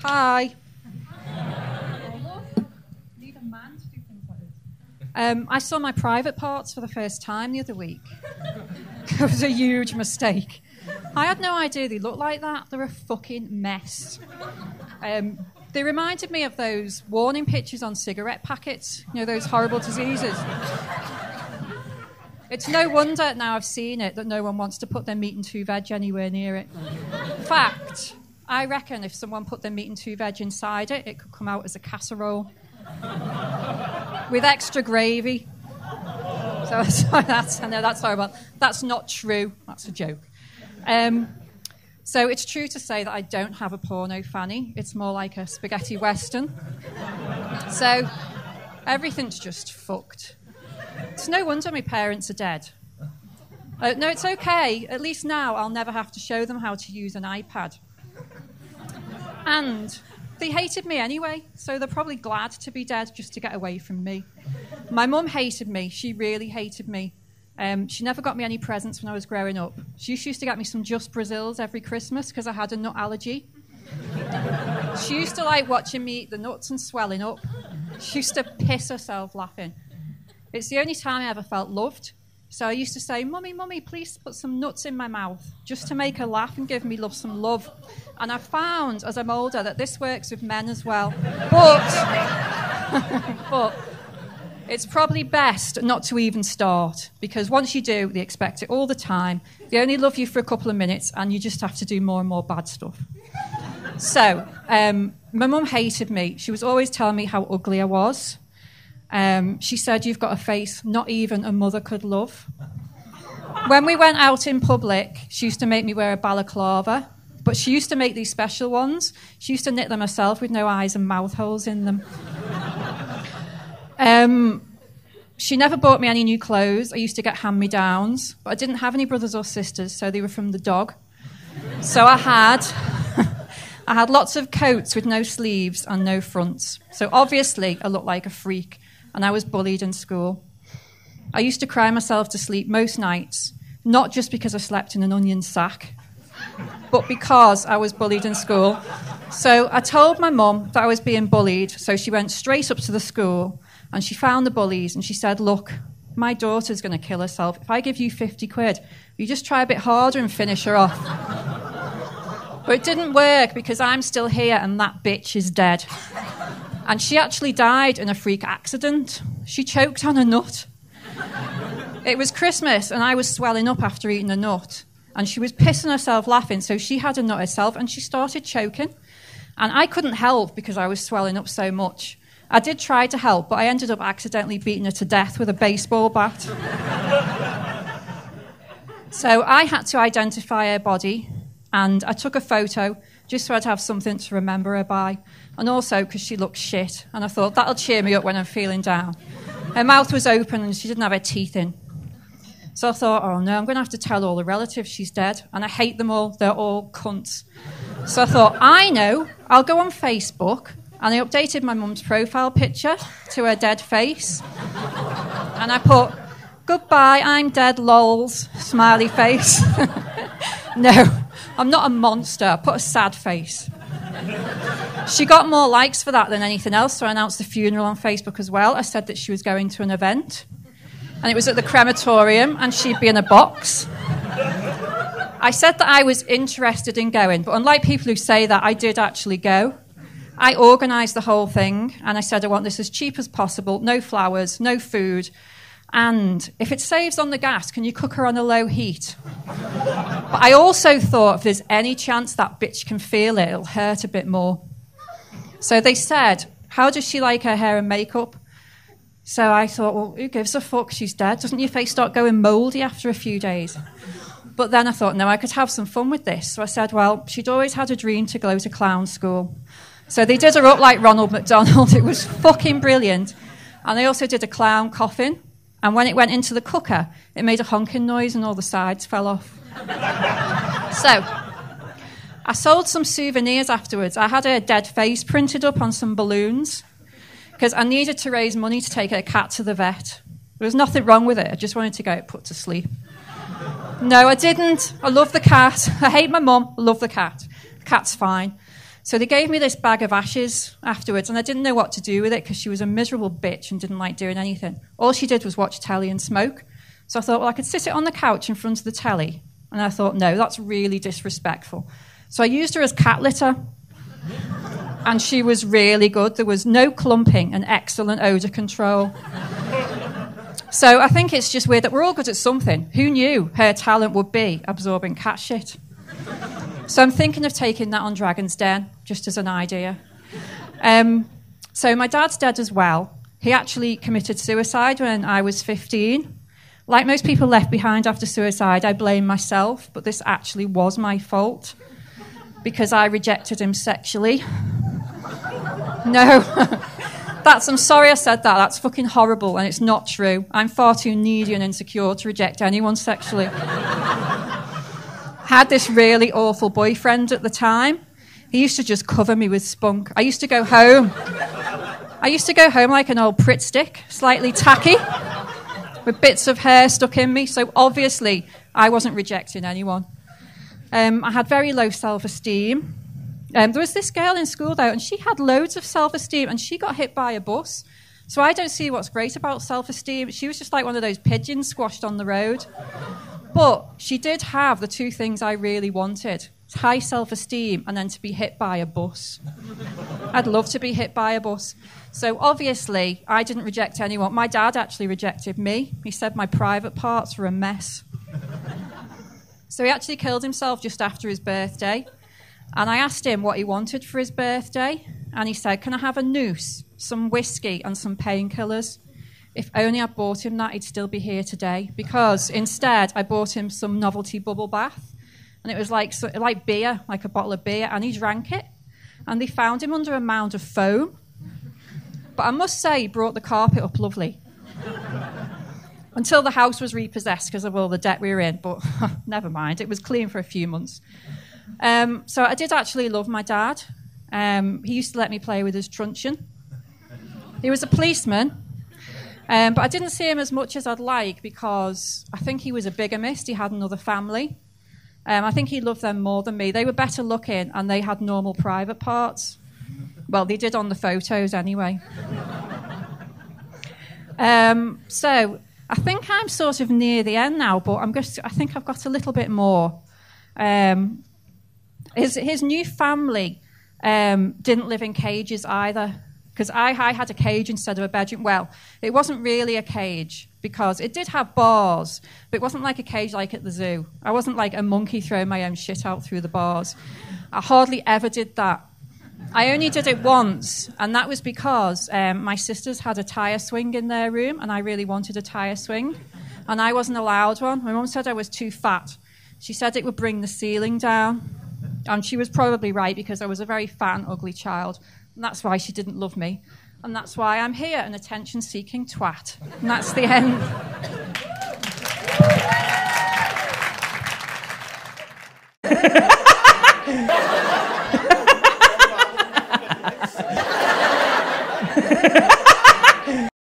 Hi. I saw my private parts for the first time the other week. It was a huge mistake. I had no idea they looked like that. They're a fucking mess. They reminded me of those warning pictures on cigarette packets, you know, those horrible diseases. It's no wonder, now I've seen it, that no one wants to put their meat and 2 veg anywhere near it. In fact, I reckon if someone put their meat and 2 veg inside it, it could come out as a casserole with extra gravy. So I know that's horrible. That's not true. That's a joke. So it's true to say that I don't have a porno fanny. It's more like a spaghetti western. So everything's just fucked. It's no wonder my parents are dead. No, it's okay. At least now I'll never have to show them how to use an iPad. And they hated me anyway, so they're probably glad to be dead just to get away from me. My mum hated me. She really hated me. She never got me any presents when I was growing up. She used to get me some Just Brazils every Christmas because I had a nut allergy. She used to like watching me eat the nuts and swelling up. She used to piss herself laughing. It's the only time I ever felt loved. So I used to say, Mummy, Mummy, please put some nuts in my mouth, just to make her laugh and give me some love. And I found, as I'm older, that this works with men as well. But it's probably best not to even start, because once you do, they expect it all the time. They only love you for a couple of minutes, and you just have to do more and more bad stuff. So my mum hated me. She was always telling me how ugly I was. She said, you've got a face not even a mother could love. When we went out in public, she used to make me wear a balaclava, but she used to make these special ones. She used to knit them herself with no eyes and mouth holes in them. She never bought me any new clothes. I used to get hand-me-downs, but I didn't have any brothers or sisters, so they were from the dog. So I had lots of coats with no sleeves and no fronts. So obviously I looked like a freak, and I was bullied in school. I used to cry myself to sleep most nights, not just because I slept in an onion sack, but because I was bullied in school. So I told my mum that I was being bullied, so she went straight up to the school, and she found the bullies, and she said, look, my daughter's going to kill herself. If I give you 50 quid, you just try a bit harder and finish her off. But it didn't work because I'm still here and that bitch is dead. And she actually died in a freak accident. She choked on a nut. It was Christmas and I was swelling up after eating a nut. And she was pissing herself laughing, so she had a nut herself and she started choking. And I couldn't help because I was swelling up so much. I did try to help, but I ended up accidentally beating her to death with a baseball bat. So I had to identify her body, and I took a photo just so I'd have something to remember her by, and also because she looked shit, and I thought that'll cheer me up when I'm feeling down. Her mouth was open and she didn't have her teeth in. So I thought, oh no, I'm going to have to tell all the relatives she's dead, and I hate them all, they're all cunts. So I thought, I know, I'll go on Facebook, and I updated my mum's profile picture to her dead face, and I put, goodbye, I'm dead, lols, smiley face. No, I'm not a monster. I put a sad face. She got more likes for that than anything else, so I announced the funeral on Facebook as well. I said that she was going to an event, and it was at the crematorium, and she'd be in a box. I said that I was interested in going, but unlike people who say that, I did actually go. I organised the whole thing, and I said I want this as cheap as possible, no flowers, no food, and if it saves on the gas, can you cook her on a low heat? But I also thought if there's any chance that bitch can feel it, it'll hurt a bit more. So they said, how does she like her hair and makeup? So I thought, well, who gives a fuck? She's dead. Doesn't your face start going mouldy after a few days? But then I thought, no, I could have some fun with this. So I said, well, she'd always had a dream to go to clown school. So they did her up like Ronald McDonald. It was fucking brilliant. And they also did a clown coffin. And when it went into the cooker, it made a honking noise and all the sides fell off. So I sold some souvenirs afterwards. I had her dead face printed up on some balloons because I needed to raise money to take her cat to the vet. There was nothing wrong with it. I just wanted to get it put to sleep. No, I didn't. I love the cat. I hate my mum. I love the cat. The cat's fine. So they gave me this bag of ashes afterwards, and I didn't know what to do with it because she was a miserable bitch and didn't like doing anything. All she did was watch telly and smoke. So I thought, well, I could sit it on the couch in front of the telly. And I thought, no, that's really disrespectful. So I used her as cat litter. And she was really good. There was no clumping and excellent odour control. So I think it's just weird that we're all good at something. Who knew her talent would be absorbing cat shit? So I'm thinking of taking that on Dragon's Den, just as an idea. So my dad's dead as well. He actually committed suicide when I was 15. Like most people left behind after suicide, I blame myself, but this actually was my fault because I rejected him sexually. No, I'm sorry I said that. That's fucking horrible, and it's not true. I'm far too needy and insecure to reject anyone sexually. Had this really awful boyfriend at the time. He used to just cover me with spunk. I used to go home like an old Pritt stick, slightly tacky, with bits of hair stuck in me. So obviously, I wasn't rejecting anyone. I had very low self-esteem. There was this girl in school, though, and she had loads of self-esteem, and she got hit by a bus. So I don't see what's great about self-esteem. She was just like one of those pigeons squashed on the road. But she did have the two things I really wanted: high self-esteem and then to be hit by a bus. I'd love to be hit by a bus. So obviously, I didn't reject anyone. My dad actually rejected me. He said my private parts were a mess. So he actually killed himself just after his birthday. And I asked him what he wanted for his birthday. And he said, can I have a noose, some whiskey and some painkillers? If only I bought him that, he'd still be here today. Because instead, I bought him some novelty bubble bath. And it was like beer, like a bottle of beer. And he drank it. And they found him under a mound of foam. But I must say, he brought the carpet up lovely. Until the house was repossessed because of all the debt we were in. But never mind, it was clean for a few months. So I did actually love my dad. He used to let me play with his truncheon. He was a policeman. But I didn't see him as much as I'd like because I think he was a bigamist. He had another family. I think he loved them more than me. They were better looking and they had normal private parts. Well, they did on the photos anyway. So I think I'm sort of near the end now, but I think I've got a little bit more. His new family didn't live in cages either, because I had a cage instead of a bedroom. Well, it wasn't really a cage because it did have bars, but it wasn't like a cage like at the zoo. I wasn't like a monkey throwing my own shit out through the bars. I hardly ever did that. I only did it once, and that was because my sisters had a tyre swing in their room, and I really wanted a tyre swing, and I wasn't allowed one. My mum said I was too fat. She said it would bring the ceiling down, and she was probably right because I was a very fat and ugly child, and that's why she didn't love me, and that's why I'm here, an attention-seeking twat. And that's the end. Ha ha ha!